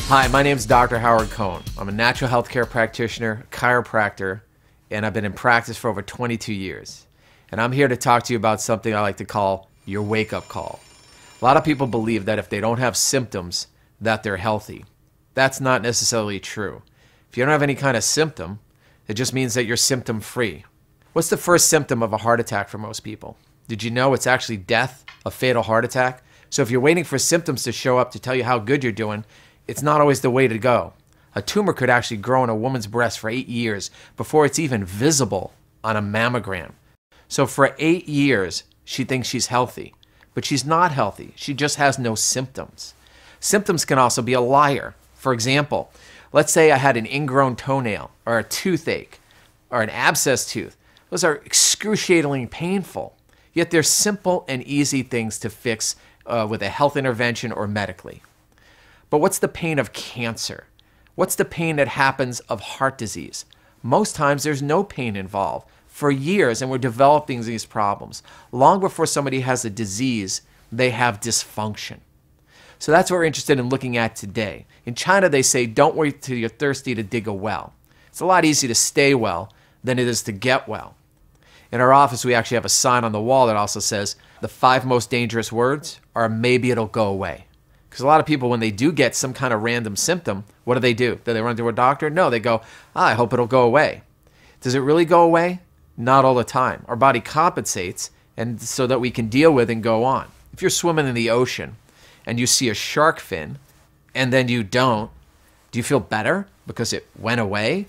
Hi, my name is Dr. Howard Cohn. I'm a natural healthcare practitioner, chiropractor, and I've been in practice for over 22 years. And I'm here to talk to you about something I like to call your wake-up call. A lot of people believe that if they don't have symptoms, that they're healthy. That's not necessarily true. If you don't have any kind of symptom, it just means that you're symptom-free. What's the first symptom of a heart attack for most people? Did you know it's actually death, a fatal heart attack? So if you're waiting for symptoms to show up to tell you how good you're doing, it's not always the way to go. A tumor could actually grow in a woman's breast for 8 years before it's even visible on a mammogram. So for 8 years, she thinks she's healthy, but she's not healthy. She just has no symptoms. Symptoms can also be a liar. For example, let's say I had an ingrown toenail or a toothache or an abscess tooth. Those are excruciatingly painful, yet they're simple and easy things to fix with a health intervention or medically. But what's the pain of cancer? What's the pain that happens of heart disease? Most times there's no pain involved. For years, and we're developing these problems. Long before somebody has a disease, they have dysfunction. So that's what we're interested in looking at today. In China, they say, don't wait till you're thirsty to dig a well. It's a lot easier to stay well than it is to get well. In our office, we actually have a sign on the wall that also says, the 5 most dangerous words are maybe it'll go away. Because a lot of people, when they do get some kind of random symptom, what do? Do they run to a doctor? No, they go, I hope it'll go away. Does it really go away? Not all the time. Our body compensates and so that we can deal with and go on. If you're swimming in the ocean and you see a shark fin and then you don't, do you feel better because it went away?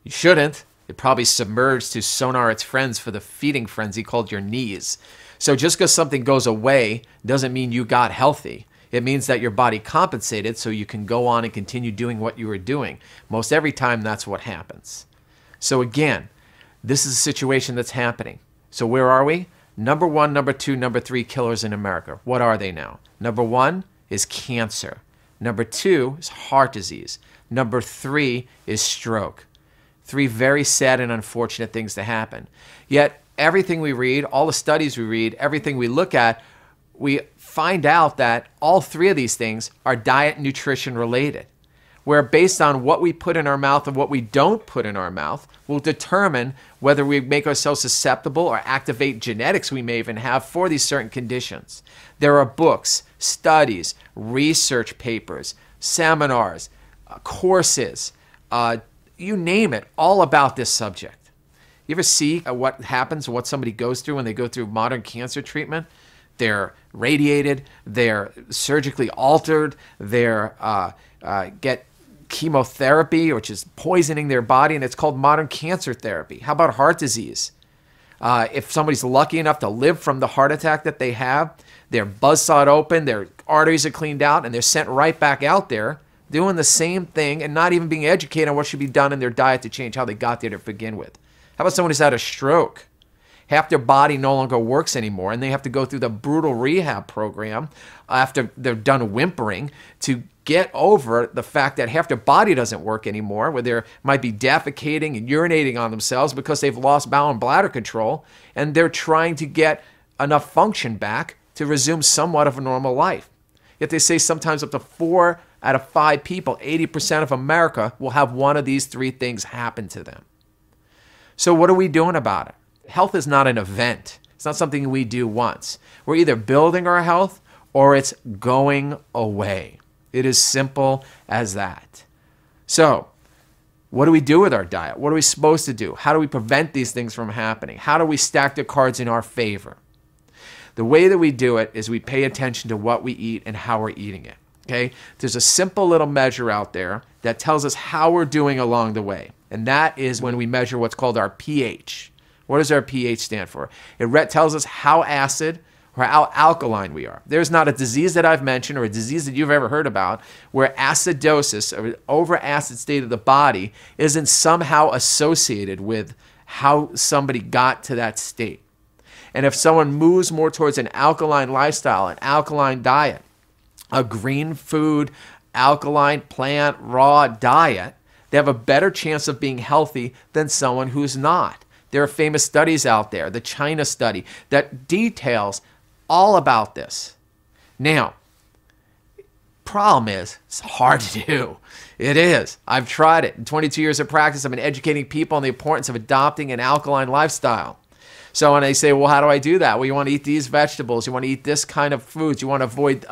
You shouldn't. It probably submerged to sonar its friends for the feeding frenzy called your knees. So just because something goes away doesn't mean you got healthy. It means that your body compensated so you can go on and continue doing what you were doing. Most every time, that's what happens. So again, this is a situation that's happening. So where are we? Number 1, number 2, number 3 killers in America. What are they now? Number 1 is cancer. Number 2 is heart disease. Number 3 is stroke. 3 very sad and unfortunate things to happen. Yet everything we read, all the studies we read, everything we look at, we find out that all 3 of these things are diet and nutrition related, where based on what we put in our mouth and what we don't put in our mouth will determine whether we make ourselves susceptible or activate genetics we may even have for these certain conditions. There are books, studies, research papers, seminars, courses, you name it, all about this subject. You ever see what happens, what somebody goes through when they go through modern cancer treatment? They're radiated, they're surgically altered, they're get chemotherapy, which is poisoning their body, and it's called modern cancer therapy. How about heart disease? If somebody's lucky enough to live from the heart attack that they have, they're buzzsawed open, their arteries are cleaned out, and they're sent right back out there doing the same thing and not even being educated on what should be done in their diet to change how they got there to begin with. How about someone who's had a stroke? Half their body no longer works anymore, and they have to go through the brutal rehab program after they're done whimpering to get over the fact that half their body doesn't work anymore, where they might be defecating and urinating on themselves because they've lost bowel and bladder control, and they're trying to get enough function back to resume somewhat of a normal life. Yet they say sometimes up to 4 out of 5 people, 80% of America, will have one of these 3 things happen to them. So what are we doing about it? Health is not an event. It's not something we do once. We're either building our health or it's going away. It is simple as that. So, what do we do with our diet? What are we supposed to do? How do we prevent these things from happening? How do we stack the cards in our favor? The way that we do it is we pay attention to what we eat and how we're eating it. Okay? There's a simple little measure out there that tells us how we're doing along the way. And that is when we measure what's called our pH. What does our pH stand for? It tells us how acid or how alkaline we are. There's not a disease that I've mentioned or a disease that you've ever heard about where acidosis or over-acid state of the body isn't somehow associated with how somebody got to that state. And if someone moves more towards an alkaline lifestyle, an alkaline diet, a green food, alkaline plant, raw diet, they have a better chance of being healthy than someone who's not. There are famous studies out there, the China study, that details all about this. Now, problem is it's hard to do. It is. I've tried it. In 22 years of practice, I've been educating people on the importance of adopting an alkaline lifestyle. So when they say, well, how do I do that? Well, you want to eat these vegetables. You want to eat this kind of foods. You want to avoid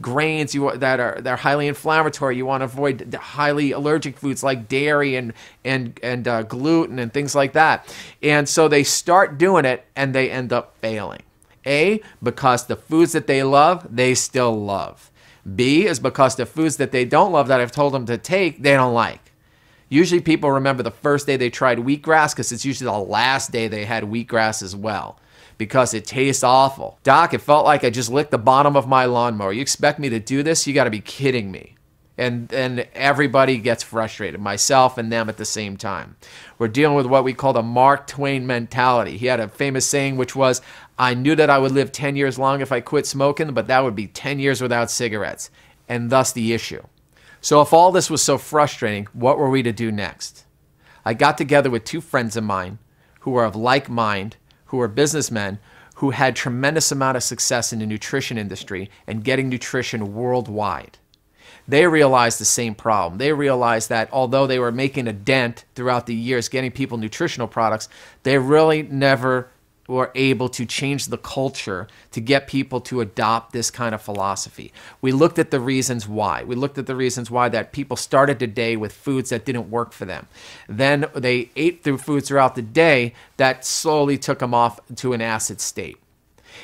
grains that are highly inflammatory. You want to avoid highly allergic foods like dairy and gluten and things like that. And so they start doing it, and they end up failing. A, because the foods that they love, they still love. B, is because the foods that they don't love that I've told them to take, they don't like. Usually people remember the first day they tried wheatgrass because it's usually the last day they had wheatgrass as well because it tastes awful. Doc, it felt like I just licked the bottom of my lawnmower. You expect me to do this? You got to be kidding me. And everybody gets frustrated, myself and them at the same time. We're dealing with what we call the Mark Twain mentality. He had a famous saying which was, I knew that I would live 10 years long if I quit smoking, but that would be 10 years without cigarettes. And thus the issue. So if all this was so frustrating, what were we to do next? I got together with two friends of mine who were of like mind, who were businessmen, who had tremendous amount of success in the nutrition industry and getting nutrition worldwide. They realized the same problem. They realized that although they were making a dent throughout the years getting people nutritional products, they really never were able to change the culture to get people to adopt this kind of philosophy. We looked at the reasons why. We looked at the reasons why that people started the day with foods that didn't work for them. Then they ate through foods throughout the day that slowly took them off to an acid state.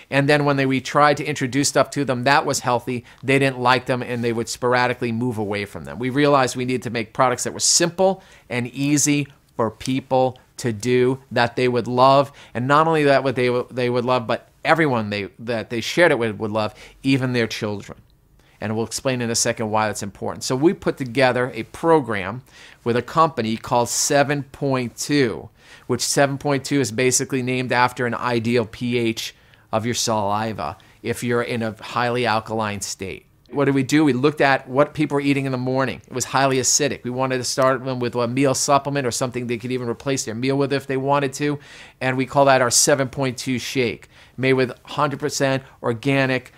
And then when we tried to introduce stuff to them that was healthy, they didn't like them and they would sporadically move away from them. We realized we needed to make products that were simple and easy for people to do, that they would love, and not only that they would love, but everyone that they shared it with would love, even their children. And we'll explain in a second why that's important. So we put together a program with a company called 7.2, which 7.2 is basically named after an ideal pH of your saliva if you're in a highly alkaline state. What did we do? We looked at what people were eating in the morning. It was highly acidic. We wanted to start them with a meal supplement or something they could even replace their meal with if they wanted to. And we call that our 7.2 shake, made with 100% organic,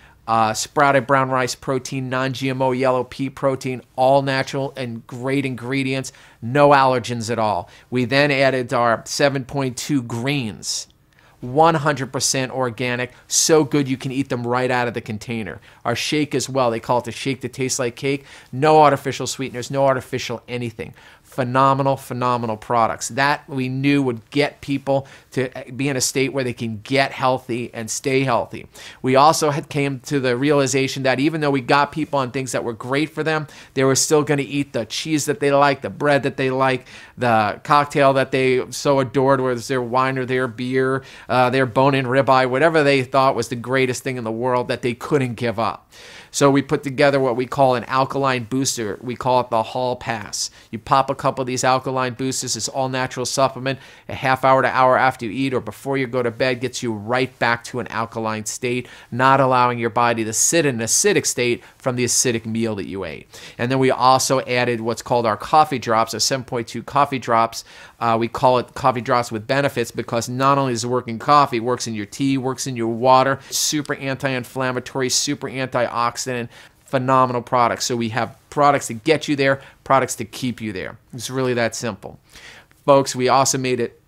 sprouted brown rice protein, non-GMO yellow pea protein, all natural and great ingredients, no allergens at all. We then added our 7.2 greens. 100% organic, so good you can eat them right out of the container. Our shake as well, they call it the shake that tastes like cake. No artificial sweeteners, no artificial anything. Phenomenal, phenomenal products. That we knew would get people to be in a state where they can get healthy and stay healthy. We also came to the realization that even though we got people on things that were great for them, they were still going to eat the cheese that they like, the bread that they like, the cocktail that they so adored, whether it's their wine or their beer, their bone-in ribeye, whatever they thought was the greatest thing in the world that they couldn't give up. So we put together what we call an alkaline booster. We call it the Hall Pass. You pop a couple of these alkaline boosters. It's all natural supplement. A half hour to hour after you eat or before you go to bed gets you right back to an alkaline state, not allowing your body to sit in an acidic state from the acidic meal that you ate. And then we also added what's called our coffee drops, our 7.2 coffee drops. We call it coffee drops with benefits because not only does it work in coffee, it works in your tea, works in your water, super anti-inflammatory, super antioxidant, phenomenal products. So we have products to get you there, products to keep you there. It's really that simple. Folks, we also made it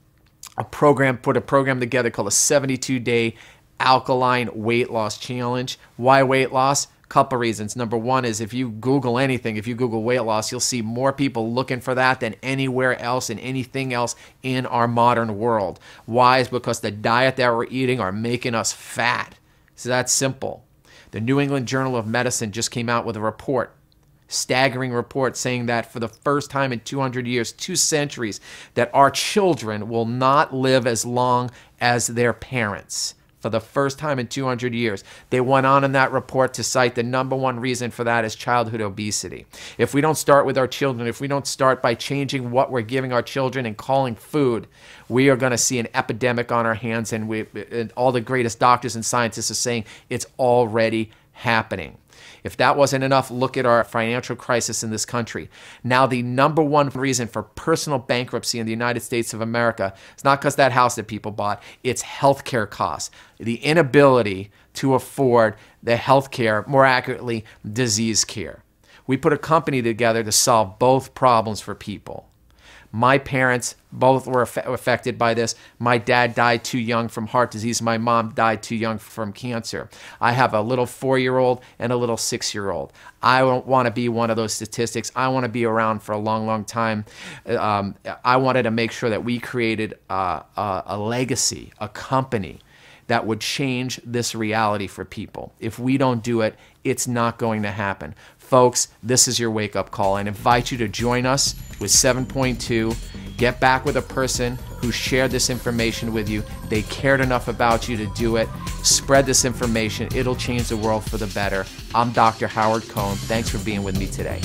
put a program together called a 72-day alkaline weight loss challenge. Why weight loss? Couple reasons. Number one is if you Google anything, if you Google weight loss, you'll see more people looking for that than anywhere else and anything else in our modern world. Why? Is because the diet that we're eating are making us fat. So that's simple. The New England Journal of Medicine just came out with a report, staggering report saying that for the first time in 200 years, 2 centuries, that our children will not live as long as their parents. For the first time in 200 years. They went on in that report to cite the #1 reason for that is childhood obesity. If we don't start with our children, if we don't start by changing what we're giving our children and calling food, we are going to see an epidemic on our hands, and all the greatest doctors and scientists are saying it's already happening. If that wasn't enough, look at our financial crisis in this country. Now, the #1 reason for personal bankruptcy in the United States of America is not because that house that people bought, it's healthcare costs. The inability to afford the healthcare, more accurately, disease care. We put a company together to solve both problems for people. My parents both were affected by this. My dad died too young from heart disease. My mom died too young from cancer. I have a little 4-year-old and a little 6-year-old. I don't want to be one of those statistics. I want to be around for a long, long time. I wanted to make sure that we created a legacy, a company that would change this reality for people. If we don't do it, it's not going to happen. Folks, this is your wake-up call. I invite you to join us with 7.2. Get back with a person who shared this information with you. They cared enough about you to do it. Spread this information. It'll change the world for the better. I'm Dr. Howard Cohn. Thanks for being with me today.